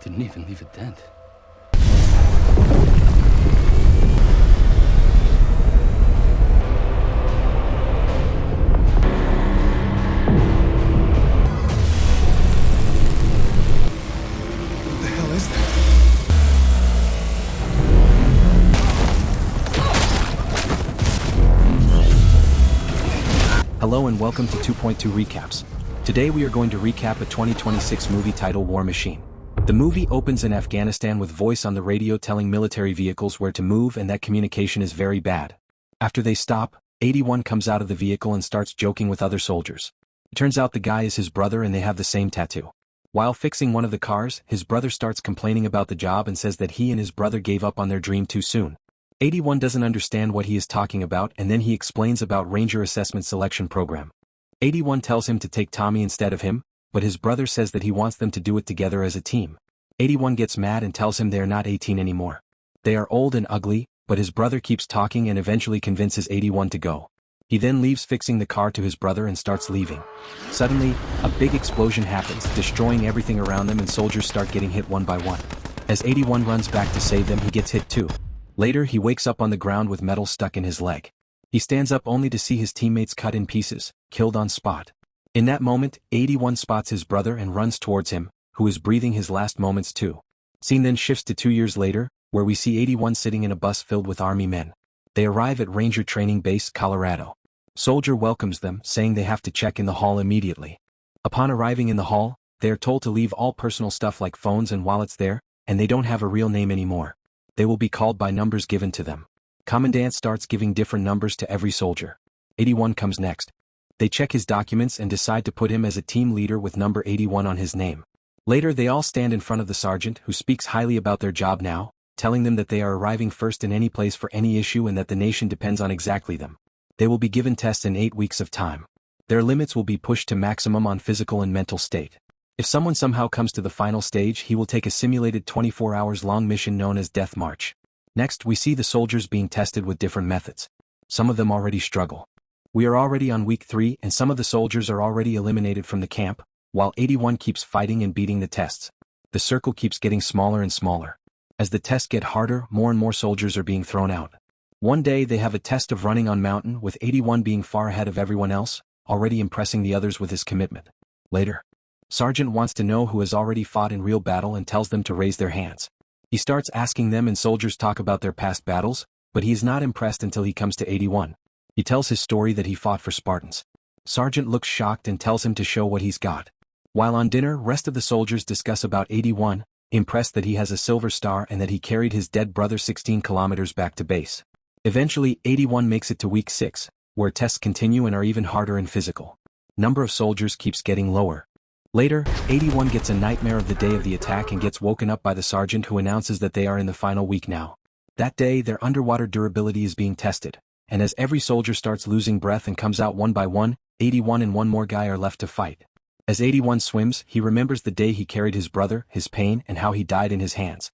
Didn't even leave a dent. What the hell is that? Hello and welcome to 2.2 Recaps. Today we are going to recap a 2026 movie titled War Machine. The movie opens in Afghanistan with voice on the radio telling military vehicles where to move and that communication is very bad. After they stop, 81 comes out of the vehicle and starts joking with other soldiers. It turns out the guy is his brother and they have the same tattoo. While fixing one of the cars, his brother starts complaining about the job and says that he and his brother gave up on their dream too soon. 81 doesn't understand what he is talking about and then he explains about Ranger Assessment Selection Program. 81 tells him to take Tommy instead of him, but his brother says that he wants them to do it together as a team. 81 gets mad and tells him they are not 18 anymore. They are old and ugly, but his brother keeps talking and eventually convinces 81 to go. He then leaves fixing the car to his brother and starts leaving. Suddenly, a big explosion happens, destroying everything around them and soldiers start getting hit one by one. As 81 runs back to save them, he gets hit too. Later, he wakes up on the ground with metal stuck in his leg. He stands up only to see his teammates cut in pieces, killed on spot. In that moment, 81 spots his brother and runs towards him, who is breathing his last moments too. Scene then shifts to 2 years later, where we see 81 sitting in a bus filled with army men. They arrive at Ranger Training Base, Colorado. Soldier welcomes them, saying they have to check in the hall immediately. Upon arriving in the hall, they are told to leave all personal stuff like phones and wallets there, and they don't have a real name anymore. They will be called by numbers given to them. Commandant starts giving different numbers to every soldier. 81 comes next. They check his documents and decide to put him as a team leader with number 81 on his name. Later they all stand in front of the sergeant who speaks highly about their job now, telling them that they are arriving first in any place for any issue and that the nation depends on exactly them. They will be given tests in 8 weeks of time. Their limits will be pushed to maximum on physical and mental state. If someone somehow comes to the final stage, he will take a simulated 24 hours long mission known as Death March. Next we see the soldiers being tested with different methods. Some of them already struggle. We are already on week 3 and some of the soldiers are already eliminated from the camp, while 81 keeps fighting and beating the tests. The circle keeps getting smaller and smaller. As the tests get harder, more and more soldiers are being thrown out. One day they have a test of running on mountain with 81 being far ahead of everyone else, already impressing the others with his commitment. Later, Sergeant wants to know who has already fought in real battle and tells them to raise their hands. He starts asking them and soldiers talk about their past battles, but he is not impressed until he comes to 81. He tells his story that he fought for Spartans. Sergeant looks shocked and tells him to show what he's got. While on dinner, rest of the soldiers discuss about 81, impressed that he has a silver star and that he carried his dead brother 16 kilometers back to base. Eventually, 81 makes it to week 6, where tests continue and are even harder and physical. Number of soldiers keeps getting lower. Later, 81 gets a nightmare of the day of the attack and gets woken up by the sergeant who announces that they are in the final week now. That day, their underwater durability is being tested, and as every soldier starts losing breath and comes out one by one, 81 and one more guy are left to fight. As 81 swims, he remembers the day he carried his brother, his pain, and how he died in his hands.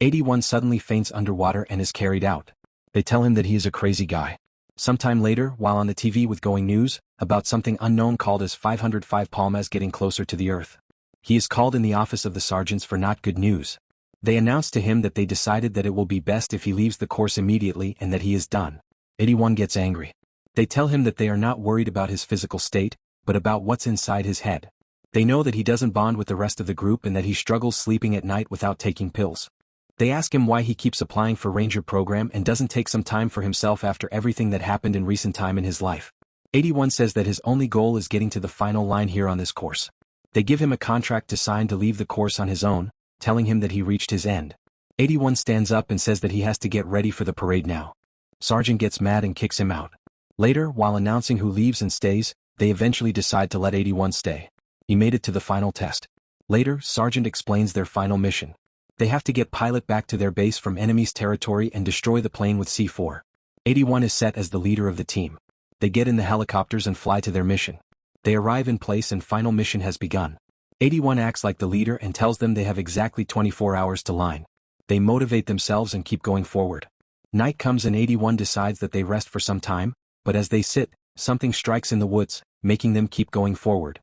81 suddenly faints underwater and is carried out. They tell him that he is a crazy guy. Sometime later, while on the TV with Going News, about something unknown called as 505 Palmas getting closer to the Earth. He is called in the office of the sergeants for not good news. They announce to him that they decided that it will be best if he leaves the course immediately and that he is done. 81 gets angry. They tell him that they are not worried about his physical state, but about what's inside his head. They know that he doesn't bond with the rest of the group and that he struggles sleeping at night without taking pills. They ask him why he keeps applying for Ranger program and doesn't take some time for himself after everything that happened in recent time in his life. 81 says that his only goal is getting to the final line here on this course. They give him a contract to sign to leave the course on his own, telling him that he reached his end. 81 stands up and says that he has to get ready for the parade now. Sergeant gets mad and kicks him out. Later, while announcing who leaves and stays, they eventually decide to let 81 stay. He made it to the final test. Later, Sergeant explains their final mission. They have to get pilot back to their base from enemy's territory and destroy the plane with C4. 81 is set as the leader of the team. They get in the helicopters and fly to their mission. They arrive in place and final mission has begun. 81 acts like the leader and tells them they have exactly 24 hours to line. They motivate themselves and keep going forward. Night comes and 81 decides that they rest for some time, but as they sit, something strikes in the woods, making them keep going forward.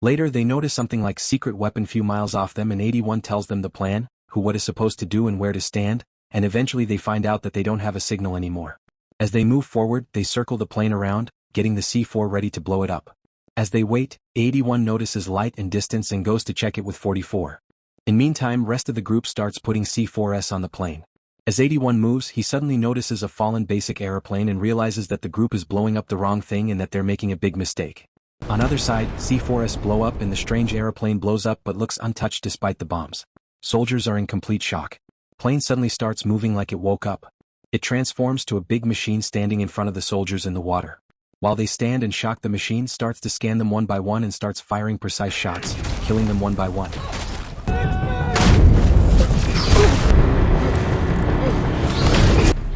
Later they notice something like secret weapon few miles off them and 81 tells them the plan, who what is supposed to do and where to stand, and eventually they find out that they don't have a signal anymore. As they move forward, they circle the plane around, getting the C4 ready to blow it up. As they wait, 81 notices light and distance and goes to check it with 44. In meantime, rest of the group starts putting C4S on the plane. As 81 moves, he suddenly notices a fallen basic aeroplane and realizes that the group is blowing up the wrong thing and that they're making a big mistake. On other side, C4S blow up and the strange aeroplane blows up but looks untouched despite the bombs. Soldiers are in complete shock. Plane suddenly starts moving like it woke up. It transforms to a big machine standing in front of the soldiers in the water. While they stand in shock, the machine starts to scan them one by one and starts firing precise shots, killing them one by one.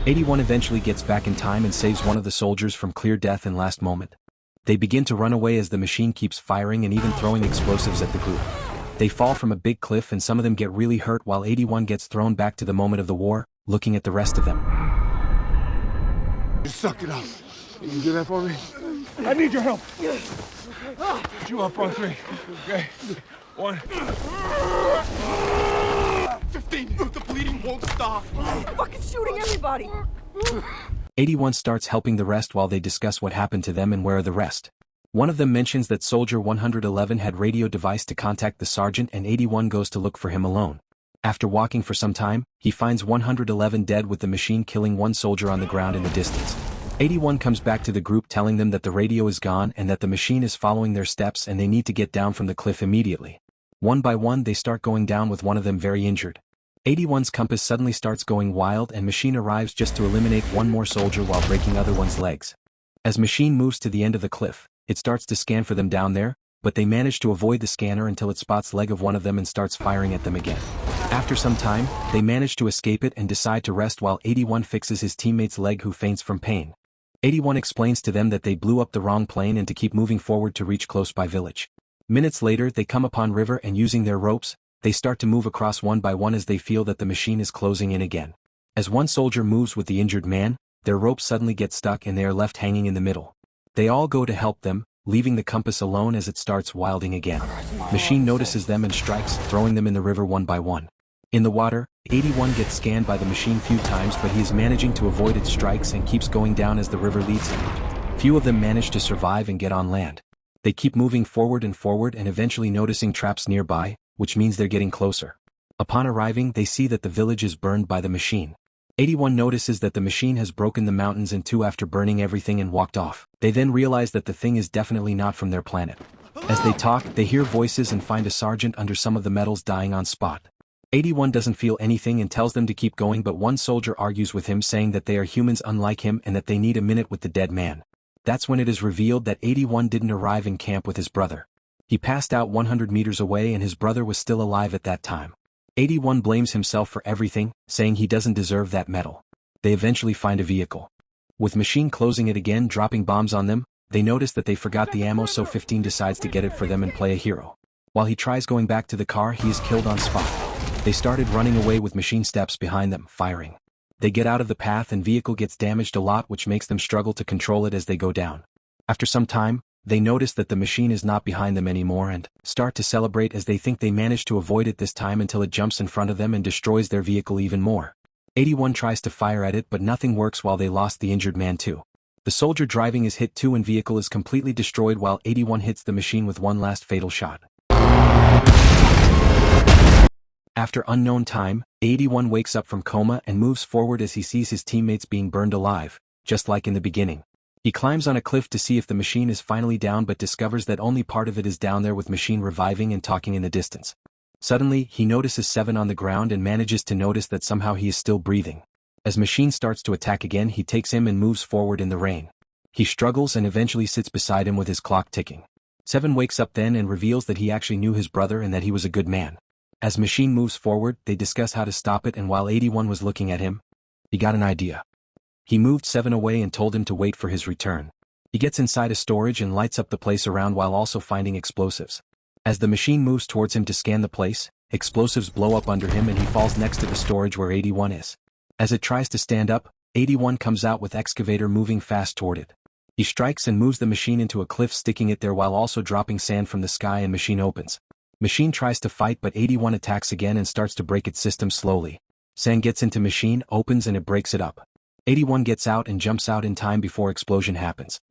'81 eventually gets back in time and saves one of the soldiers from clear death in last moment. They begin to run away as the machine keeps firing and even throwing explosives at the group. They fall from a big cliff and some of them get really hurt while 81 gets thrown back to the moment of the war, looking at the rest of them. You suck it up. You can do that for me? I need your help. You up on 3. Okay. 1. 15. The bleeding won't stop. Fucking shooting everybody. 81 starts helping the rest while they discuss what happened to them and where are the rest. One of them mentions that Soldier 111 had radio device to contact the sergeant and 81 goes to look for him alone. After walking for some time, he finds 111 dead with the machine killing one soldier on the ground in the distance. 81 comes back to the group telling them that the radio is gone and that the machine is following their steps and they need to get down from the cliff immediately. One by one they start going down with one of them very injured. 81's compass suddenly starts going wild and Machine arrives just to eliminate one more soldier while breaking other one's legs. As Machine moves to the end of the cliff, it starts to scan for them down there, but they manage to avoid the scanner until it spots leg of one of them and starts firing at them again. After some time, they manage to escape it and decide to rest while 81 fixes his teammate's leg who faints from pain. 81 explains to them that they blew up the wrong plane and to keep moving forward to reach close by village. Minutes later they come upon river and using their ropes, they start to move across one by one as they feel that the machine is closing in again. As one soldier moves with the injured man, their rope suddenly gets stuck and they are left hanging in the middle. They all go to help them, leaving the compass alone as it starts wilding again. Machine notices them and strikes, throwing them in the river one by one. In the water, 81 gets scanned by the machine few times but he is managing to avoid its strikes and keeps going down as the river leads him. Few of them manage to survive and get on land. They keep moving forward and eventually noticing traps nearby, which means they're getting closer. Upon arriving they see that the village is burned by the machine. 81 notices that the machine has broken the mountains in two after burning everything and walked off. They then realize that the thing is definitely not from their planet. As they talk, they hear voices and find a sergeant under some of the metals dying on spot. 81 doesn't feel anything and tells them to keep going but one soldier argues with him saying that they are humans unlike him and that they need a minute with the dead man. That's when it is revealed that 81 didn't arrive in camp with his brother. He passed out 100 meters away and his brother was still alive at that time. 81 blames himself for everything, saying he doesn't deserve that medal. They eventually find a vehicle. With Machine closing it again dropping bombs on them, they notice that they forgot the ammo so 15 decides to get it for them and play a hero. While he tries going back to the car he is killed on spot. They started running away with Machine steps behind them, firing. They get out of the path and vehicle gets damaged a lot which makes them struggle to control it as they go down. After some time, they notice that the machine is not behind them anymore and start to celebrate as they think they managed to avoid it this time until it jumps in front of them and destroys their vehicle even more. 81 tries to fire at it but nothing works while they lost the injured man too. The soldier driving is hit too and vehicle is completely destroyed while 81 hits the machine with one last fatal shot. After unknown time, 81 wakes up from coma and moves forward as he sees his teammates being burned alive, just like in the beginning. He climbs on a cliff to see if the machine is finally down but discovers that only part of it is down there with Machine reviving and talking in the distance. Suddenly, he notices 7 on the ground and manages to notice that somehow he is still breathing. As Machine starts to attack again he takes him and moves forward in the rain. He struggles and eventually sits beside him with his clock ticking. 7 wakes up then and reveals that he actually knew his brother and that he was a good man. As Machine moves forward, they discuss how to stop it and while 81 was looking at him, he got an idea. He moved 7 away and told him to wait for his return. He gets inside a storage and lights up the place around while also finding explosives. As the machine moves towards him to scan the place, explosives blow up under him and he falls next to the storage where 81 is. As it tries to stand up, 81 comes out with excavator moving fast toward it. He strikes and moves the machine into a cliff, sticking it there while also dropping sand from the sky, and machine opens. Machine tries to fight, but 81 attacks again and starts to break its system slowly. Sand gets into machine, opens, and it breaks it up. 81 gets out and jumps out in time before explosion happens.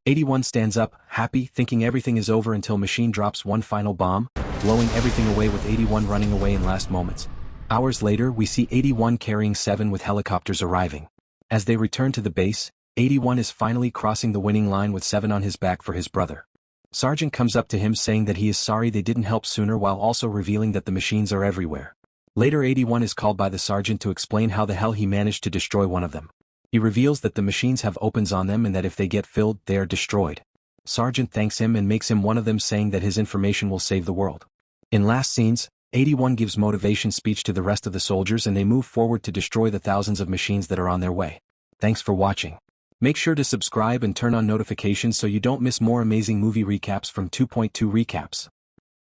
81 stands up, happy, thinking everything is over until machine drops one final bomb, blowing everything away with 81 running away in last moments. Hours later, we see 81 carrying 7 with helicopters arriving. As they return to the base, 81 is finally crossing the winning line with 7 on his back for his brother. Sergeant comes up to him saying that he is sorry they didn't help sooner, while also revealing that the machines are everywhere. Later, 81 is called by the sergeant to explain how the hell he managed to destroy one of them. He reveals that the machines have opens on them and that if they get filled, they are destroyed. Sergeant thanks him and makes him one of them, saying that his information will save the world. In last scenes, 81 gives motivation speech to the rest of the soldiers and they move forward to destroy the thousands of machines that are on their way. Thanks for watching. Make sure to subscribe and turn on notifications so you don't miss more amazing movie recaps from 2.2 Recaps.